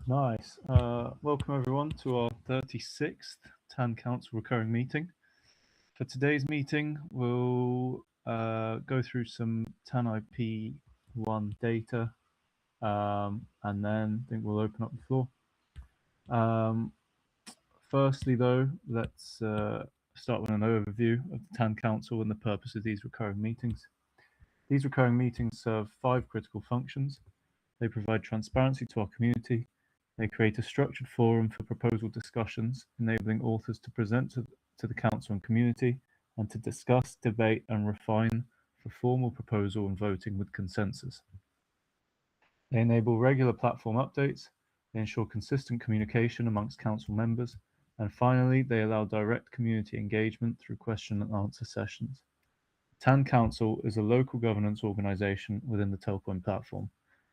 Nice. Welcome everyone to our 36th TAN Council recurring meeting. For today's meeting, we'll go through some TAN IP1 data, and then I think we'll open up the floor. Firstly, though, let's start with an overview of the TAN Council and the purpose of these recurring meetings. These recurring meetings serve 5 critical functions. They provide transparency to our community. They create a structured forum for proposal discussions, enabling authors to present to the council and community and to discuss, debate, and refine for formal proposal and voting with consensus. They enable regular platform updates. They ensure consistent communication amongst council members. And finally, they allow direct community engagement through question and answer sessions. TAN Council is a local governance organisation within the Telcoin platform.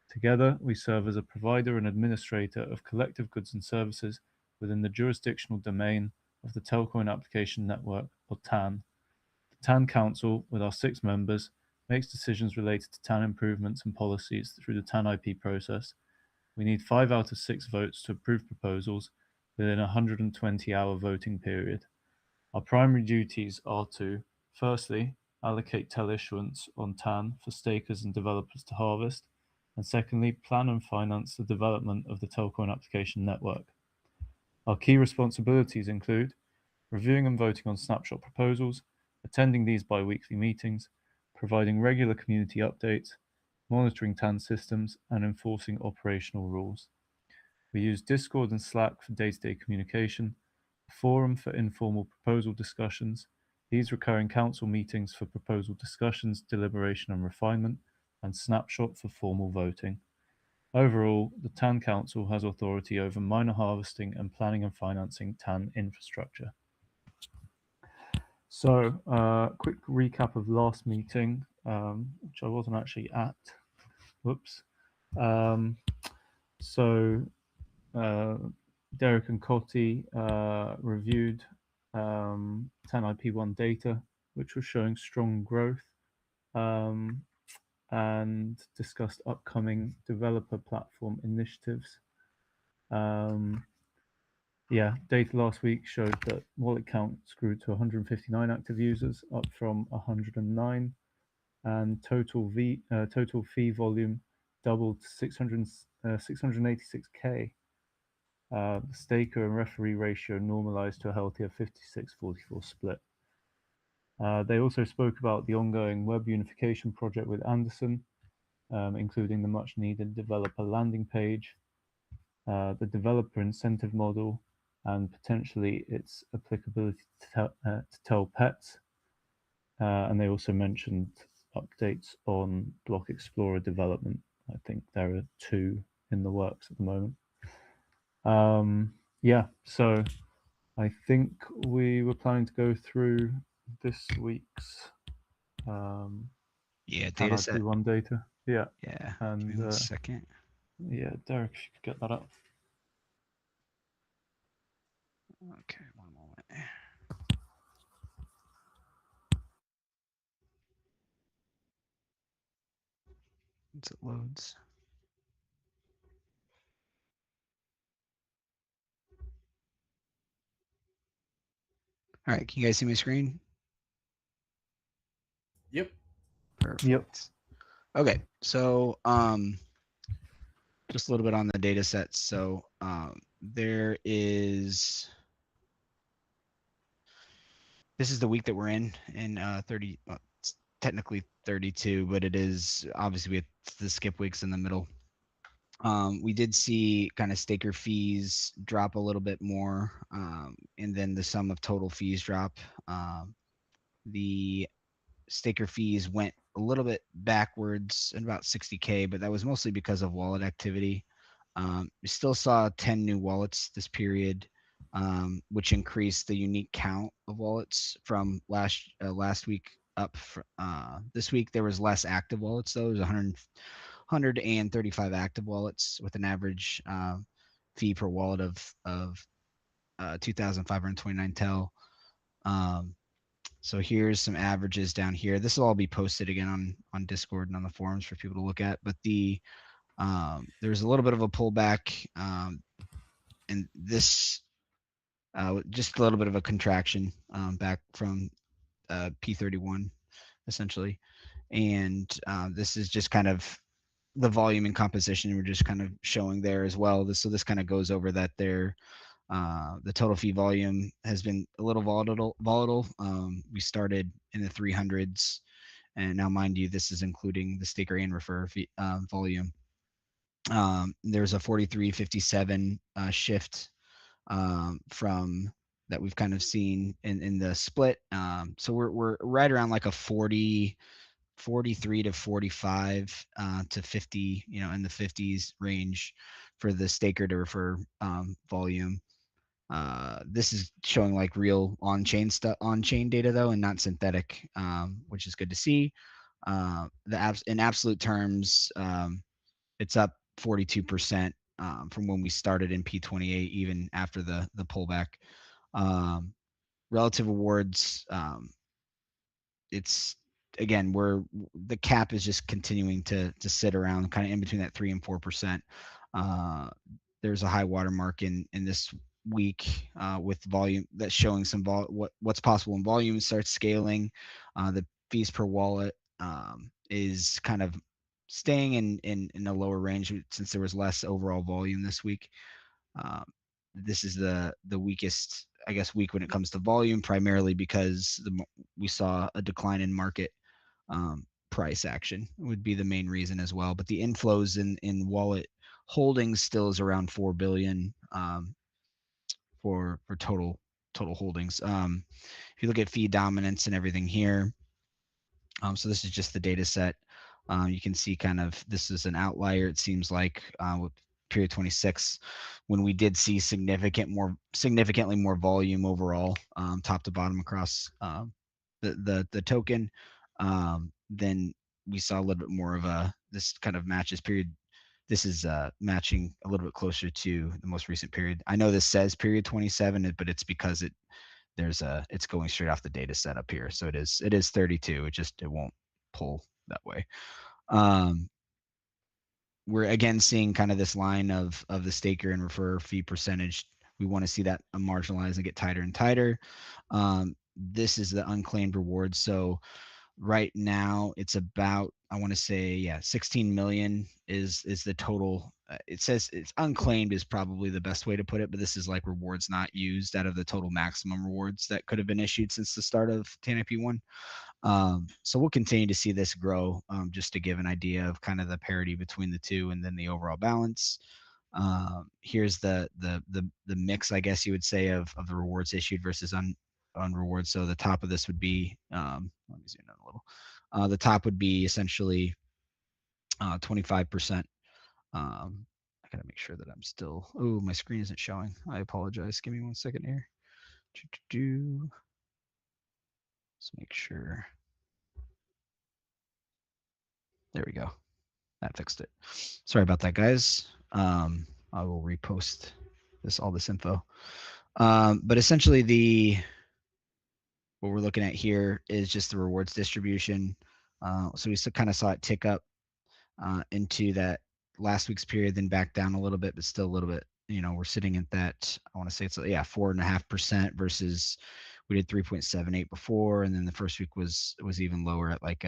Together, we serve as a provider and administrator of collective goods and services within the jurisdictional domain of the Telcoin Application Network, or TAN. The TAN Council, with our 6 members, makes decisions related to TAN improvements and policies through the TAN IP process. We need 5 out of 6 votes to approve proposals within a 120-hour voting period. Our primary duties are to, firstly, allocate TEL issuance on TAN for stakers and developers to harvest, and secondly, plan and finance the development of the Telcoin Application Network. Our key responsibilities include reviewing and voting on snapshot proposals, attending these bi-weekly meetings, providing regular community updates, monitoring TAN systems, and enforcing operational rules. We use Discord and Slack for day-to-day communication, a forum for informal proposal discussions, these recurring council meetings for proposal discussions, deliberation and refinement, and snapshot for formal voting. Overall, the TAN Council has authority over minor harvesting and planning and financing TAN infrastructure. So, quick recap of last meeting, which I wasn't actually at. Whoops. Derek and Cotti reviewed TAN IP1 data, which was showing strong growth, and discussed upcoming developer platform initiatives. Data last week showed that wallet counts grew to 159 active users, up from 109, and total fee volume doubled to 686K. The staker and referee ratio normalized to a healthier 56-44 split. They also spoke about the ongoing web unification project with Anderson, including the much needed developer landing page, the developer incentive model, and potentially its applicability to TEL pets. And they also mentioned updates on Block Explorer development. I think there are 2 in the works at the moment. So I think we were planning to go through this week's data set. IP1 data. Yeah. And give me 1 second. Yeah, Derek, if you could get that up. Okay, 1 moment. Once it loads. All right, can you guys see my screen? Yep. Perfect. Yep. Okay, so just a little bit on the data sets. So there is, this is the week that we're in 30, it's technically 32, but it is obviously we have the skip weeks in the middle. We did see kind of staker fees drop a little bit more, and then the sum of total fees drop. The staker fees went a little bit backwards at about 60K, but that was mostly because of wallet activity. We still saw 10 new wallets this period, which increased the unique count of wallets from last week up. This week there was less active wallets though. There's 135 active wallets with an average fee per wallet of 2,529 TEL. So here's some averages down here. This will all be posted again on Discord and on the forums for people to look at. But there's a little bit of a pullback. and this just a little bit of a contraction back from P31 essentially, and this is just kind of the volume and composition we're just kind of showing there as well. So this kind of goes over that there. The total fee volume has been a little volatile. We started in the 300s, and now mind you, this is including the staker and refer fee, volume. There's a 43.57 shift from that we've kind of seen in the split. So we're right around like a 43 to 45 to 50, in the 50s range for the staker to refer volume. This is showing like real on-chain stuff, on-chain data though, and not synthetic, which is good to see. In absolute terms, it's up 42% from when we started in P28, even after the pullback. Um, Relative awards, it's again we're the cap is just continuing to sit around kind of in between that 3 and 4%. There's a high watermark in this week with volume that's showing some what's possible when volume starts scaling. The fees per wallet is kind of staying in a lower range since there was less overall volume this week. Um, this is the weakest, I guess, week when it comes to volume, primarily because we saw a decline in market price action would be the main reason as well. But the inflows in wallet holdings still is around 4 billion for total holdings. If you look at fee dominance and everything here, so this is just the data set. You can see kind of this is an outlier. It seems like with period 26, when we did see significantly more volume overall, top to bottom across the token, then we saw a little bit more of this kind of matches period. This is matching a little bit closer to the most recent period. I know this says period 27, but it's because it's going straight off the data set up here. So it is 32. It won't pull that way. We're again seeing kind of this line of the staker and refer fee percentage. We want to see that marginalize and get tighter and tighter. This is the unclaimed rewards. So right now it's about, I want to say, 16 million is the total. It says it's unclaimed is probably the best way to put it, but this is like rewards not used out of the total maximum rewards that could have been issued since the start of TNIP1. So we'll continue to see this grow, just to give an idea of kind of the parity between the two and then the overall balance. Here's the mix, I guess you would say, of the rewards issued versus on rewards. So the top of this would be, let me zoom in a little. The top would be essentially 25%. I gotta make sure that I'm still. Oh, my screen isn't showing. I apologize. Give me 1 second here. Let's make sure. There we go. That fixed it. Sorry about that, guys. I will repost all this info. But essentially, what we're looking at here is just the rewards distribution. So we kind of saw it tick up into that last week's period, then back down a little bit, but still a little bit. We're sitting at that. I want to say it's 4.5% versus we did 3.78 before, and then the first week was even lower at like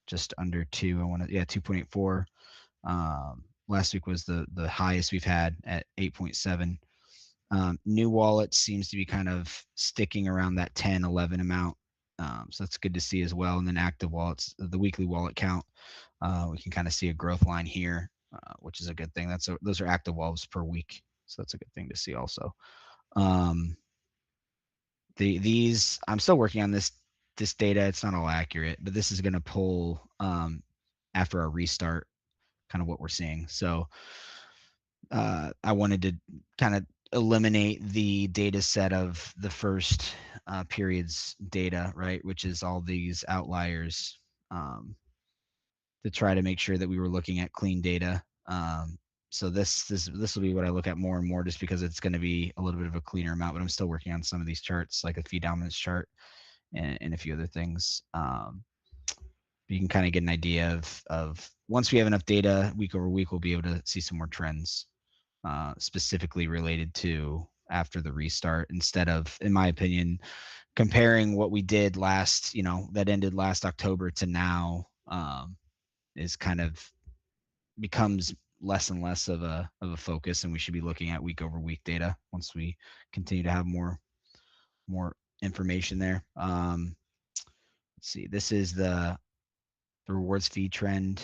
just under 2. 2.84. Last week was the highest we've had at 8.7. New wallets seems to be kind of sticking around that 10, 11 amount. So that's good to see as well. And then active wallets, the weekly wallet count, we can kind of see a growth line here, which is a good thing. Those are active wallets per week. So that's a good thing to see also. These I'm still working on this data. It's not all accurate, but this is going to pull after our restart, kind of what we're seeing. So I wanted to kind of eliminate the data set of the first period's data, right, which is all these outliers, to try to make sure that we were looking at clean data. So this will be what I look at more and more, just because it's going to be a little bit of a cleaner amount. But I'm still working on some of these charts, like a fee dominance chart and a few other things. You can kind of get an idea of once we have enough data week over week, we'll be able to see some more trends. specifically related to after the restart, instead of, in my opinion, comparing what we did last, that ended last October to now, is kind of becomes less and less of a focus, and we should be looking at week over week data once we continue to have more information there. Let's see. This is the rewards fee trend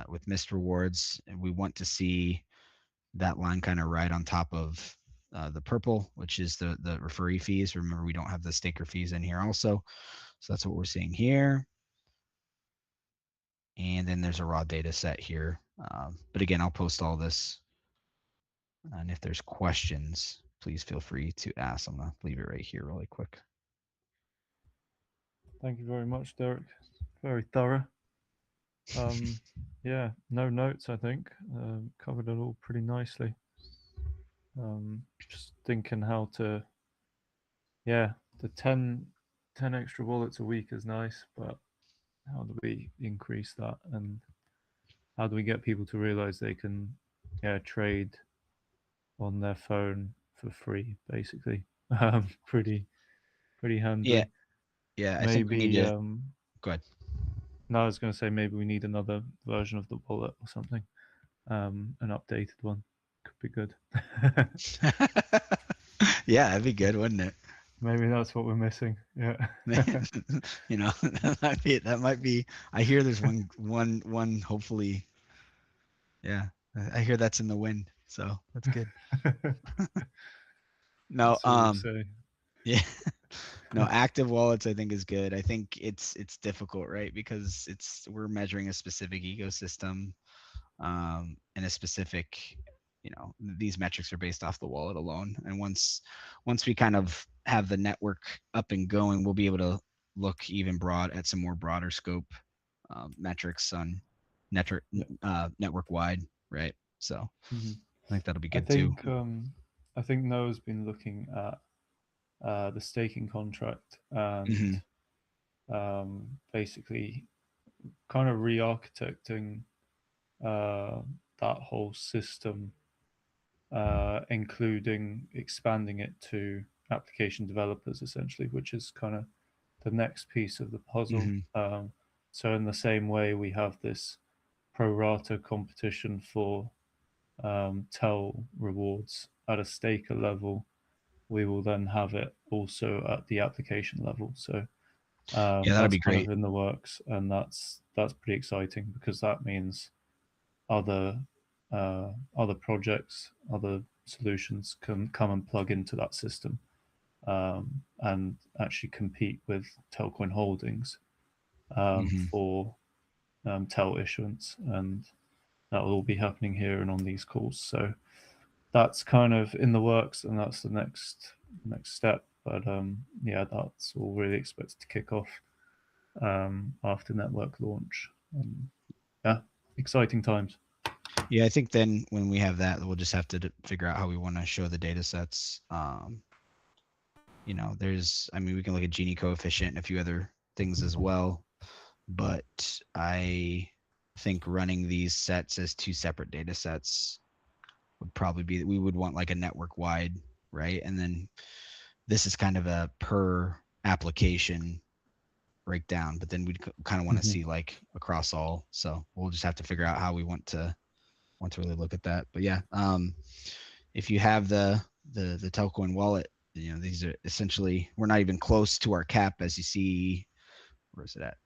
with missed rewards, and we want to see that line kind of right on top of the purple, which is the referee fees. Remember, we don't have the staker fees in here also, so that's what we're seeing here. And then there's a raw data set here. But again, I'll post all this. And if there's questions, please feel free to ask. I'm going to leave it right here really quick. Thank you very much, Derek. Very thorough. Yeah, no notes, I think. Covered it all pretty nicely. Just thinking how to, yeah, the 10 extra wallets a week is nice, but how do we increase that? And how do we get people to realize they can, trade on their phone for free, basically? Pretty Yeah, handy. yeah. I think we need Maybe, to go ahead. no, I was going to say maybe we need another version of the wallet or something. An updated one could be good. Yeah, that'd be good, wouldn't it? Maybe that's what we're missing. Yeah. That might be. I hear there's one. Hopefully, yeah. I hear that's in the wind, so that's good. No, That's all we'll say. yeah. No, active wallets I think is good. I think it's difficult, right? Because we're measuring a specific ecosystem, and a specific, these metrics are based off the wallet alone. And once we kind of have the network up and going, we'll be able to look even broad at some more broader scope metrics on network Yeah. network wide, right? So Mhm. I think that'll be I good too. think Noah's been looking at the staking contract and Hmm. basically kind of re-architecting uh, that whole system, including expanding it to application developers, essentially, which is kind of the next piece of the puzzle. Hmm. So, in the same way, we have this pro rata competition for tell rewards at a staker level. We will then have it also at the application level. So Yeah, that'll that's be kind of great. in the works, and that's pretty exciting because that means other other projects, other solutions can come and plug into that system, and actually compete with Telcoin Holdings Hmm. for Tel issuance, and that will all be happening here and on these calls. So that's kind of in the works, and that's the next step. But yeah, that's all really expected to kick off after network launch. Yeah, exciting times. Yeah, I think then when we have that, we'll just have to figure out how we want to show the data sets. I mean, we can look at Gini coefficient and a few other things as well, but I think running these sets as two separate data sets would probably be, we would want like a network wide, right? And then this is kind of a per application breakdown, but then we'd kind of want to Mm-hmm. see like across all. So we'll just have to figure out how we want to really look at that. But yeah, if you have the Telcoin wallet, these are essentially, we're not even close to our cap, as you see. Where is it at?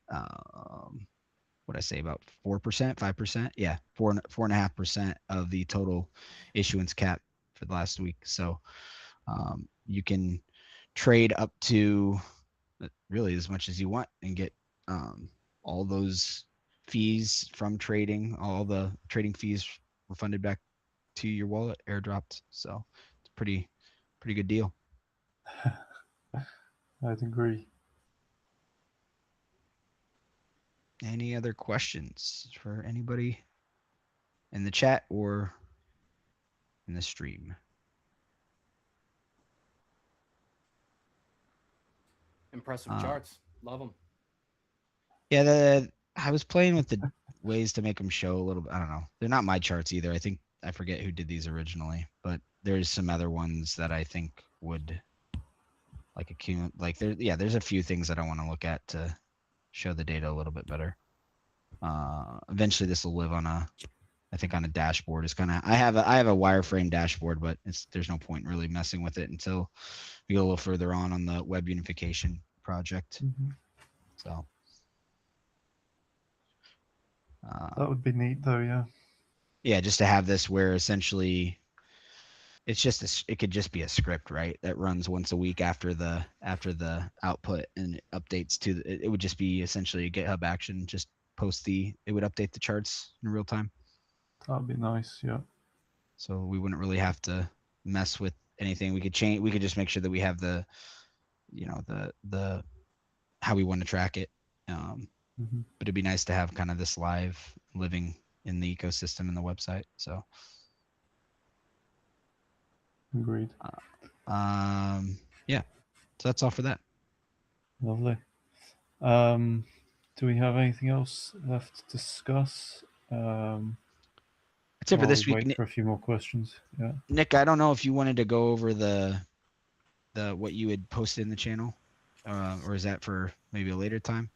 What I say, about 4%, 5%? Yeah, 4.5% of the total issuance cap for the last week. So you can trade up to really as much as you want and get all those fees from trading, all the trading fees refunded back to your wallet, airdropped. So it's pretty good deal. I'd agree. Any other questions for anybody in the chat or in the stream? Impressive charts. Love them. Yeah, I was playing with the ways to make them show a little bit. I don't know. They're not my charts either. I think I forget who did these originally, but there's some other ones that I think would like accumulate. Like there's a few things that I want to look at to show the data a little bit better. Eventually, this will live on I think on a dashboard. It's kind of I have a wireframe dashboard, but there's no point really messing with it until we go a little further on the web unification project. So that would be neat, though. Yeah. Yeah, just to have this where essentially it's just it could just be a script, right? That runs once a week after the output, and it updates to it would just be essentially a GitHub action. Just it would update the charts in real time. That'd be nice. Yeah. So we wouldn't really have to mess with anything. We could change. We could just make sure that we have the how we want to track it. But it'd be nice to have kind of this live living in the ecosystem and the website. So agreed. Yeah, so that's all for that. Lovely. Do we have anything else left to discuss? That's it for this week. Wait for a few more questions. Yeah. Nick, I don't know if you wanted to go over the what you had posted in the channel, or is that for maybe a later time?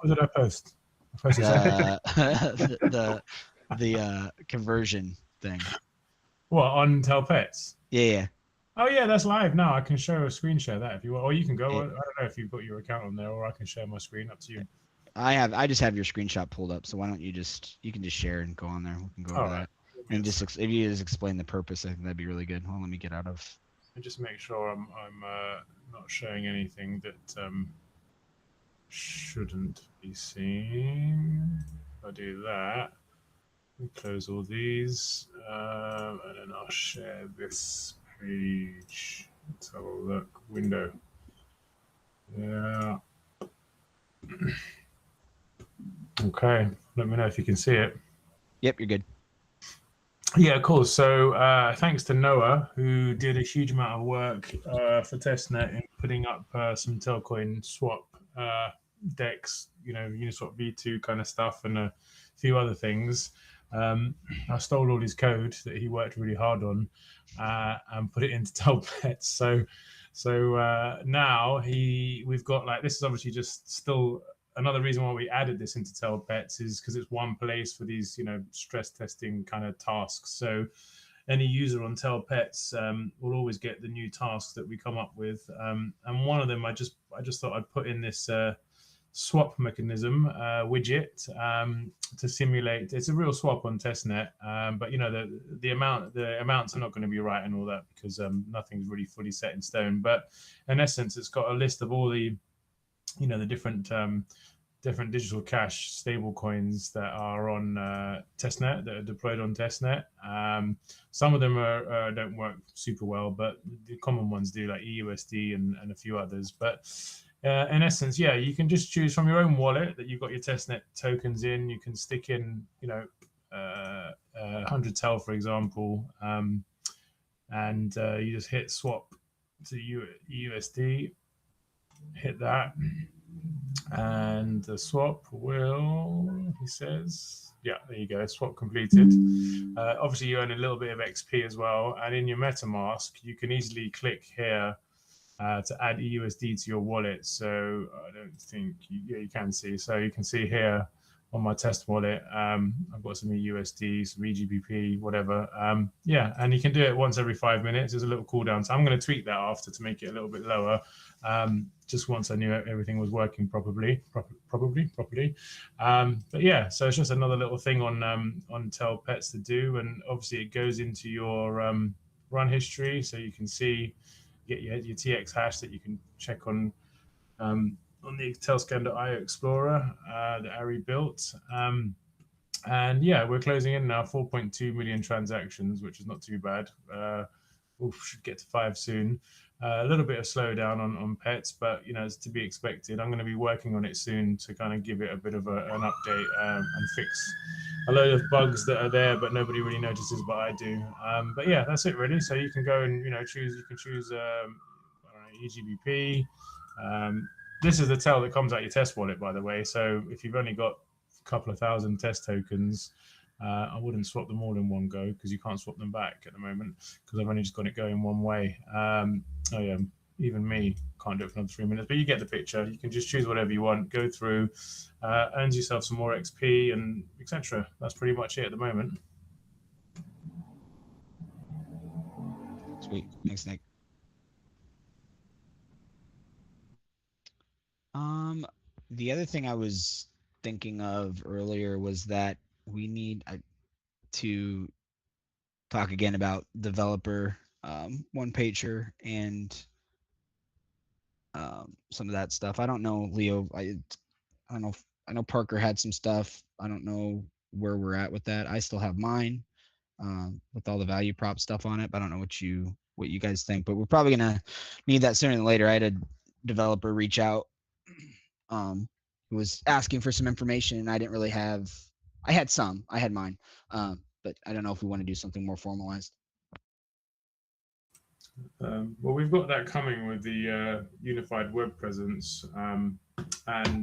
What did I post? The conversion thing. What, on Tell Pets? Yeah. Oh yeah, that's live now. I can show a screen share that if you want, or you can go. I don't know if you've got your account on there, or I can share my screen. Up to you. I just have your screenshot pulled up, so why don't you can just share and go on there. We can go over that. And just if you just explain the purpose, I think that'd be really good. Well, let me get out of. And just make sure I'm not showing anything that shouldn't be seen. If I do that, we close all these, and then I'll share this page. Let's have a look. Window. Yeah. Okay. Let me know if you can see it. Yep, you're good. Yeah, cool. So thanks to Noah, who did a huge amount of work for testnet in putting up some Telcoin swap decks, Uniswap v2 kind of stuff, and a few other things. I stole all his code that he worked really hard on and put it into Telpets. So now we've got this is obviously just still another reason why we added this into Telpets is because it's one place for these, stress testing kind of tasks. So any user on Telpets will always get the new tasks that we come up with. And one of them, I just thought I'd put in this swap mechanism widget to simulate. It's a real swap on testnet, but the amounts are not going to be right and all that because nothing's really fully set in stone. But in essence, it's got a list of all the the different digital cash stable coins that are on testnet, that are deployed on testnet. Some of them don't work super well, but the common ones do, like EUSD and a few others. But in essence, yeah, you can just choose from your own wallet that you've got your testnet tokens in. You can stick in 100 tel, for example, and you just hit swap to USD, hit that, and the swap will, he says, yeah, there you go, swap completed. Obviously you earn a little bit of XP as well, and in your MetaMask you can easily click here to add EUSD to your wallet. So I don't think you can see, so you can see here on my test wallet, I've got some EUSD, some eGBP, whatever. Yeah, and you can do it once every 5 minutes. There's a little cooldown. So I'm going to tweak that after to make it a little bit lower. Just once I knew everything was working properly. But yeah, so it's just another little thing on Telpets to do. And obviously it goes into your run history. So you can see, get your TX hash that you can check on the Telscan.io Explorer that Ari built. And yeah, we're closing in now 4.2 million transactions, which is not too bad. Should get to 5 soon. A little bit of slowdown on pets, but it's to be expected. I'm going to be working on it soon to kind of give it a bit of an update and fix a load of bugs that are there, but nobody really notices, but I do. But yeah, that's it really. So you can go and choose. You can choose eGBP. This is the tel that comes out your test wallet, by the way. So if you've only got a couple of thousand test tokens, I wouldn't swap them all in one go because you can't swap them back at the moment because I've only just got it going one way. Oh yeah, even me can't do it for another 3 minutes, but you get the picture. You can just choose whatever you want, go through, earns yourself some more XP and etc. That's pretty much it at the moment. Sweet. Thanks, Nick. The other thing I was thinking of earlier was that we need to talk again about developer one pager and some of that stuff. I don't know, Leo. I don't know. I know Parker had some stuff. I don't know where we're at with that. I still have mine with all the value prop stuff on it, but I don't know what you guys think. But we're probably gonna need that sooner than later. I had a developer reach out who was asking for some information, and I didn't really have. I had some. I had mine, but I don't know if we want to do something more formalized. Well, we've got that coming with the unified web presence, and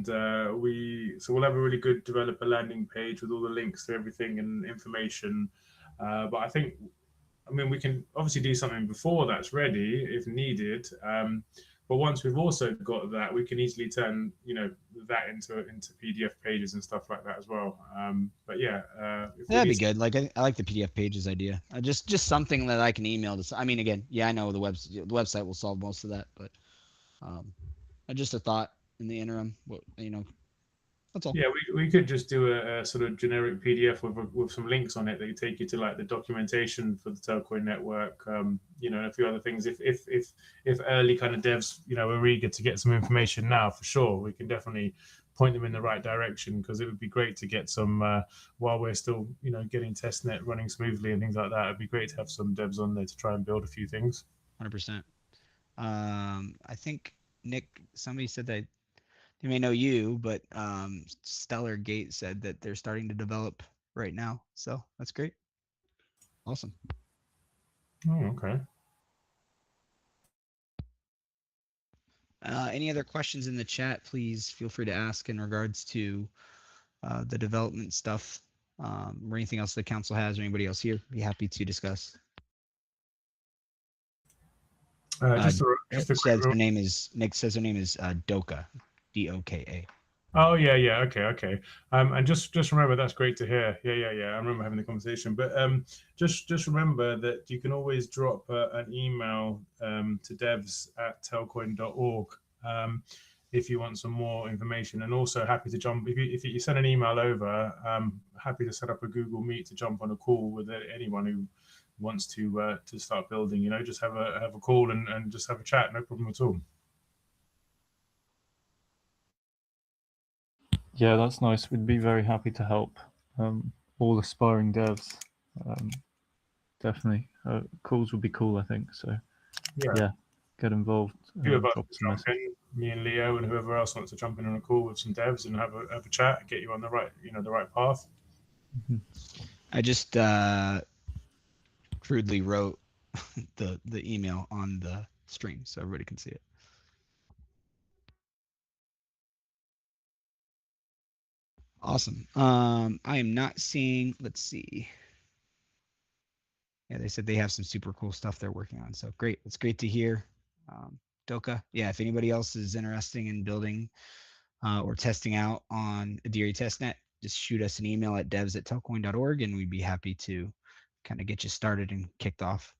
we'll have a really good developer landing page with all the links to everything and information. But I mean, we can obviously do something before that's ready if needed. But once we've also got that, we can easily turn that into PDF pages and stuff like that as well. But yeah, that'd be good. Like I like the PDF pages idea. Just something that I can email to. I mean, again, yeah, I know the website will solve most of that, but just a thought in the interim. That's all. Yeah, we could just do a sort of generic PDF with some links on it that take you to like the documentation for the Telcoin network, and a few other things. If early kind of devs, are eager to get some information now, for sure, we can definitely point them in the right direction because it would be great to get some while we're still, getting testnet running smoothly and things like that. It'd be great to have some devs on there to try and build a few things. 100%. I think Nick, somebody said that. They may know you, but Stellar Gate said that they're starting to develop right now. So that's great. Awesome. Oh, okay. Any other questions in the chat, please feel free to ask in regards to the development stuff or anything else the council has or anybody else here. Be happy to discuss. Just a quick her name is Nick says her name is Doka, Doka. Oh yeah, okay. And just remember that's great to hear. Yeah. I remember having the conversation. But just remember that you can always drop an email to devs@telcoin.org if you want some more information. And also happy to jump if you send an email over. Happy to set up a Google Meet to jump on a call with anyone who wants to start building. Just have a call and just have a chat. No problem at all. Yeah, that's nice. We'd be very happy to help all aspiring devs. Definitely. Calls would be cool, I think. So, yeah get involved. Me and Leo and whoever else wants to jump in on a call with some devs and have a chat, get you on the right path. Mm-hmm. I just crudely wrote the email on the stream so everybody can see it. Awesome. I am not seeing, let's see. Yeah, they said they have some super cool stuff they're working on. So great. It's great to hear. Doka. Yeah, if anybody else is interested in building or testing out on Adiri testnet, just shoot us an email at devs@telcoin.org and we'd be happy to kind of get you started and kicked off.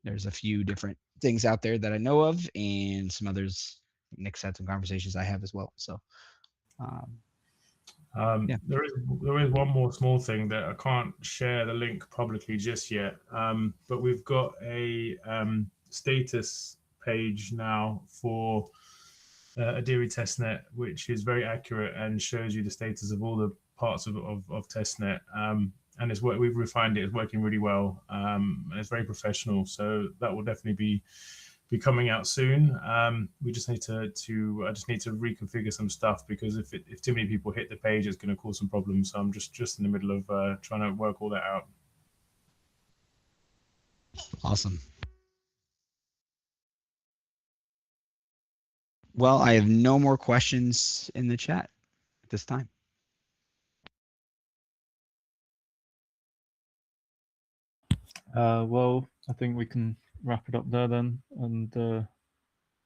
There's a few different things out there that I know of and some others. Nick's had some conversations I have as well. So yeah. There is one more small thing that I can't share the link publicly just yet, but we've got a status page now for Adiri testnet, which is very accurate and shows you the status of all the parts of testnet. And we've refined it. It's working really well, and it's very professional. So that will definitely be coming out soon. We just need to I just need to reconfigure some stuff because if too many people hit the page, it's going to cause some problems. So I'm just in the middle of trying to work all that out. Awesome. Well, I have no more questions in the chat at this time. Well, I think we can wrap it up there then, and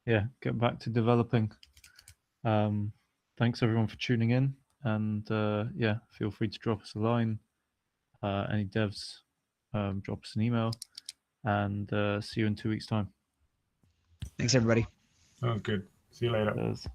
yeah, get back to developing. Thanks everyone for tuning in, and yeah, feel free to drop us a line. Any devs, drop us an email, and see you in 2 weeks' time. Thanks, everybody. Sounds good. See you later. Cheers.